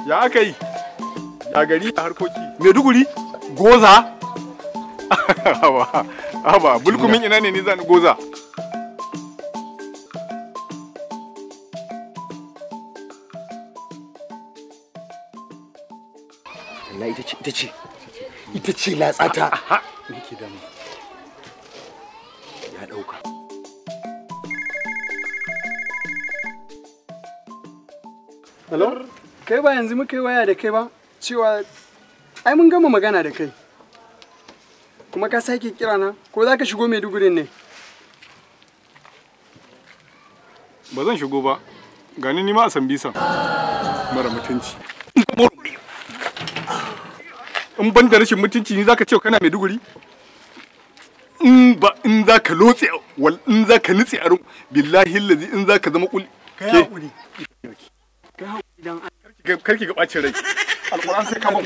Ya aka yi? Ya gari a harkoki. Maiduguri? Goza? Haba, bulkumin ina ne ni zan goza? Allah ita ce latsata. Me ke damu? Ya dauka. Hello? Kai ba yanzu muka yi waya da kai ba? Cewa ai mun gama magana da kai. Kuma ka sake kira na ko za ka shigo Maiduguri ne? Ba zan shigo ba. Gani ni ma a Sambisa. Mara mutunci. In ban da rashin mutunci ni zaka ce kana Maiduguri? In zaka lotse in zaka nutse a billahi allazi in zaka zama kul Kai hakuri. Kai hakuri dan karki ga bacin rai. Alquran sai ka ba